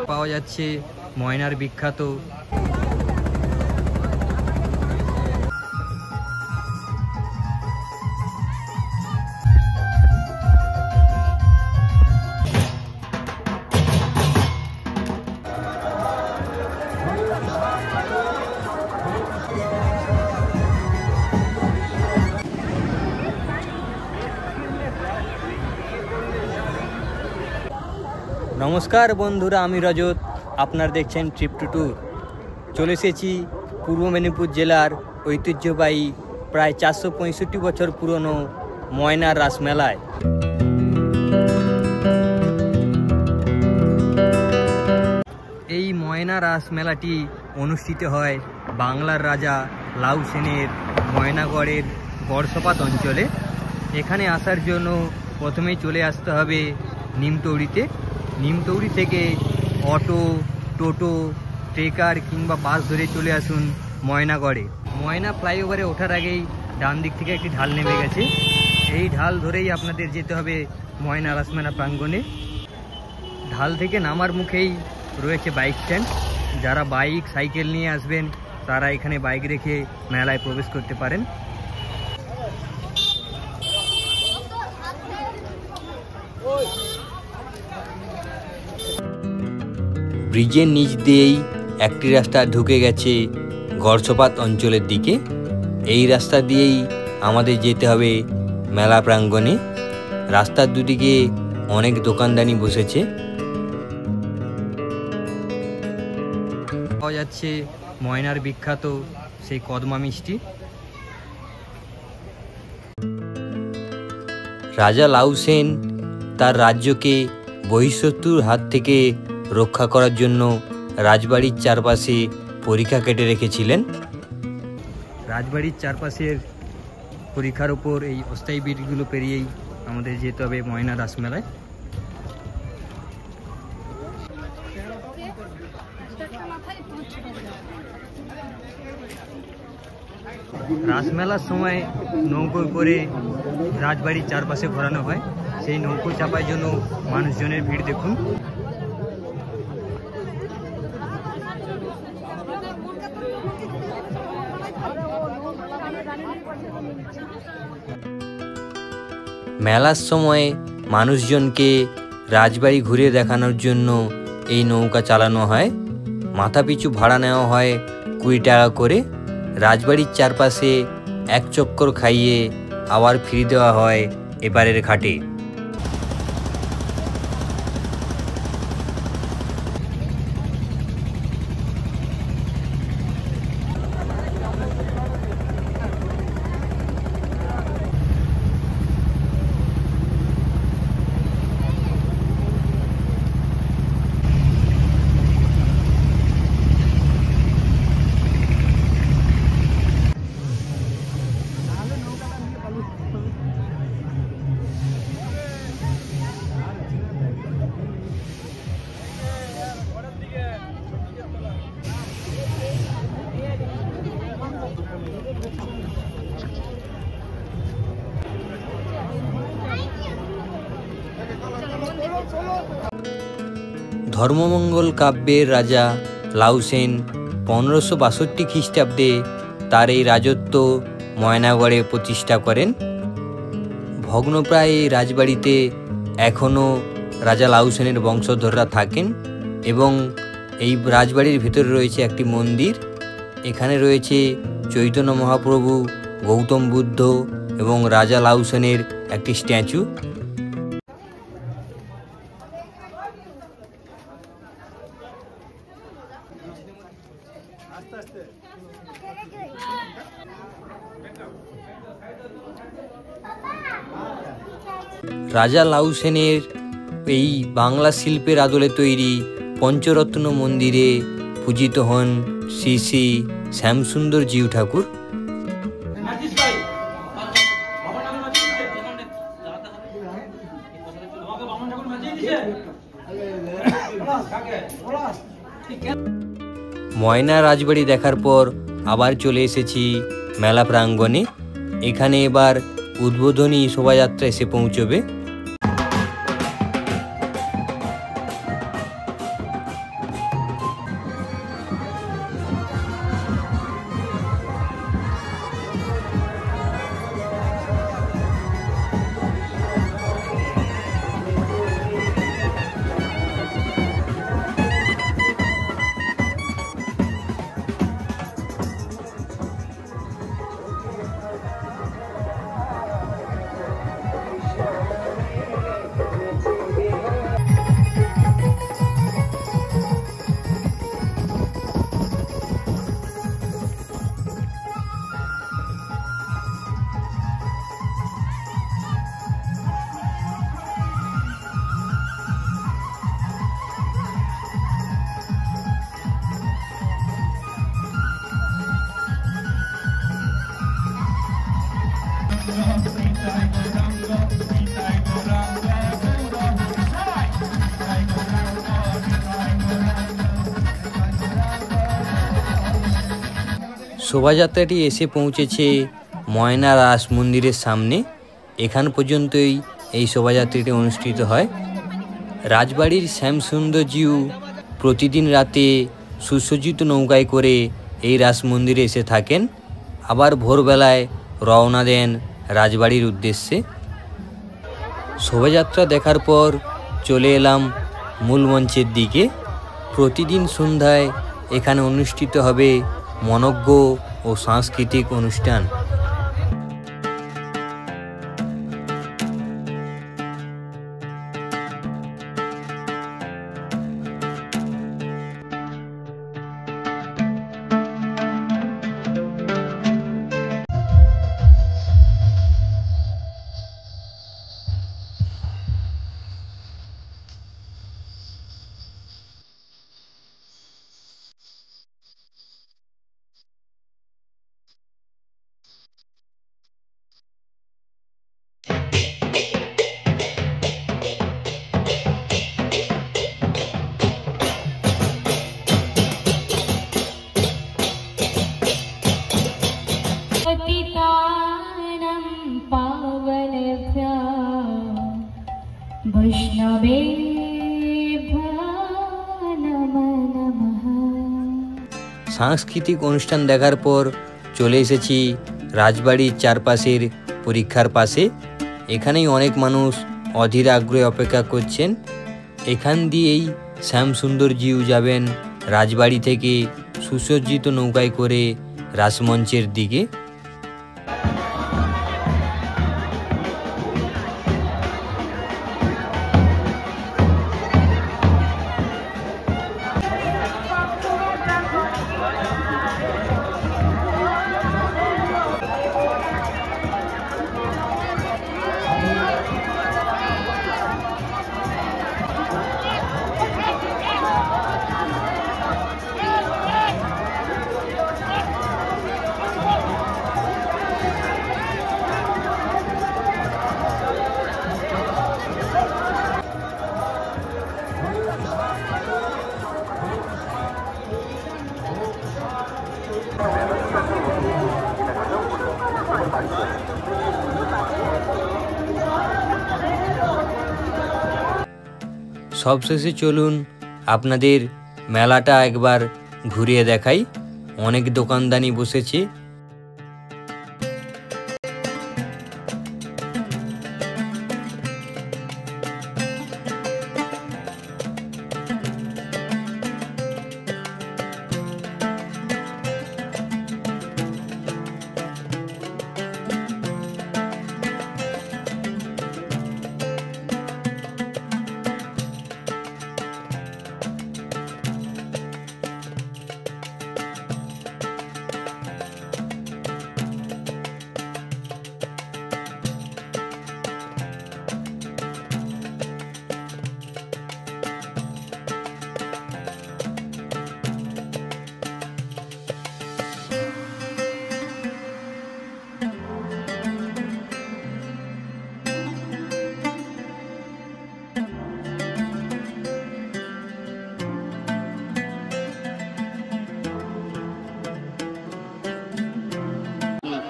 পাওয়া যাচ্ছে ময়নার বিখ্যাত नमस्कार बंधुरा आमी रजत आपनारा देखছেন ट्रिप टू टूर चले एसेছি पूर्व मेदिनीपुर जिलार ऐतिह्यबाही प्राय 465 बछर पुरानो मयना रास मेलाय। এই ময়না রাস মেলাটি অনুষ্ঠিত হয় বাংলার রাজা লাউ সেনের ময়নাগড়ের গড়সপাত অঞ্চলে। এখানে আসার জন্য প্রথমেই চলে আসতে হবে নিমতৌড়িতে। নিমতৌড়ি থেকে অটো, টোটো, ট্রেকার কিংবা বাস ধরে চলে আসুন ময়নাগড়ে। ময়না ফ্লাইওভারে ওঠার আগেই ডান দিক থেকে একটি ঢাল নেমে গেছে। এই ঢাল ধরেই আপনাদের যেতে হবে ময়না রাসমেলা প্রাঙ্গণে। ঢাল থেকে নামার মুখেই রয়েছে বাইক স্ট্যান্ড। যারা বাইক সাইকেল নিয়ে আসবেন তারা এখানে বাইক রেখে মেলায় প্রবেশ করতে পারেন। ব্রিজের নিচ দিয়েই একটি রাস্তা ঢুকে গেছে গড়সপাত অঞ্চলের দিকে। এই রাস্তা দিয়েই আমাদের যেতে হবে মেলা প্রাঙ্গণে। রাস্তার দুদিকে অনেক দোকানদানি বসেছে। পাওয়া যাচ্ছে ময়নার বিখ্যাত সেই কদমা মিষ্টি। রাজা লাউ সেন তার রাজ্যকে বহিঃশত্রুর হাত থেকে রক্ষা করার জন্য রাজবাড়ির চারপাশে পরিখা কেটে রেখেছিলেন। রাজবাড়ির চারপাশের পরিখার উপর এই অস্থায়ী ব্রিজগুলো পেরিয়েই আমাদের যেতে হবে ময়না রাসমেলায়। রাসমেলার সময় নৌকো করে রাজবাড়ির চারপাশে ঘোরানো হয়। সেই নৌকো চাপার জন্য মানুষজনের ভিড় দেখুন। মেলার সময় মানুষজনকে রাজবাড়ি ঘুরে দেখানোর জন্য এই নৌকা চালানো হয়। মাথাপিছু ভাড়া নেওয়া হয় 20 টাকা করে। রাজবাড়ির চারপাশে এক চক্কর খাইয়ে আবার ফিরে দেওয়া হয় এপারের ঘাটে। ধর্মমঙ্গল কাব্যের রাজা লাউ সেন 1562 খ্রিস্টাব্দে তার এই রাজত্ব ময়নাগড়ে প্রতিষ্ঠা করেন। ভগ্নপ্রায় এই রাজবাড়িতে এখনও রাজা লাউ সেনের বংশধররা থাকেন এবং এই রাজবাড়ির ভিতরে রয়েছে একটি মন্দির। এখানে রয়েছে চৈতন্য মহাপ্রভু, গৌতম বুদ্ধ এবং রাজা লাউ সেনের একটি স্ট্যাচু। রাজা লাউ সেনের এই বাংলা শিল্পের আদলে তৈরি পঞ্চরত্ন মন্দিরে পূজিত হন শ্রী শ্রী শ্যামসুন্দর জিউ ঠাকুর। ময়না রাজবাড়ি দেখার পর আবার চলে এসেছি মেলা প্রাঙ্গণে। এখানে এবার উদ্বোধনী শোভাযাত্রা এসে পৌঁছবে। শোভাযাত্রাটি এসে পৌঁছেছে ময়না রাস মন্দিরের সামনে। এখান পর্যন্তই এই শোভাযাত্রাটি অনুষ্ঠিত হয়। রাজবাড়ির শ্যামসুন্দরজিউ প্রতিদিন রাতে সুসজ্জিত নৌকায় করে এই রাস মন্দিরে এসে থাকেন, আবার ভোরবেলায় রওনা দেন রাজবাড়ির উদ্দেশ্যে। শোভাযাত্রা দেখার পর চলে এলাম মূল মঞ্চের দিকে। প্রতিদিন সন্ধ্যায় এখানে অনুষ্ঠিত হবে মনোজ্ঞ ও সাংস্কৃতিক অনুষ্ঠান। সাংস্কৃতিক অনুষ্ঠান দেখার পর চলে এসেছি রাজবাড়ির চারপাশের পরীক্ষার পাশে। এখানেই অনেক মানুষ অধীর আগ্রহে অপেক্ষা করছেন। এখান দিয়েই শ্যামসুন্দরজিউ যাবেন রাজবাড়ি থেকে সুসজ্জিত নৌকায় করে রাসমঞ্চের দিকে। সবশেষে চলুন আপনাদের মেলাটা একবার ঘুরিয়ে দেখাই। অনেক দোকানদানি বসেছে।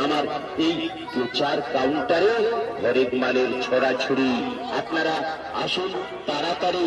আমার এই প্রচার কাউন্টারে হরেক মালের ছড়াছড়ি। আপনারা আসুন তাড়াতাড়ি।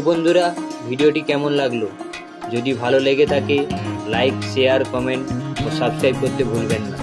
বন্ধুরা, ভিডিওটি কেমন লাগলো? যদি ভালো লেগে থাকে লাইক, শেয়ার, কমেন্ট ও সাবস্ক্রাইব করতে ভুলবেন না।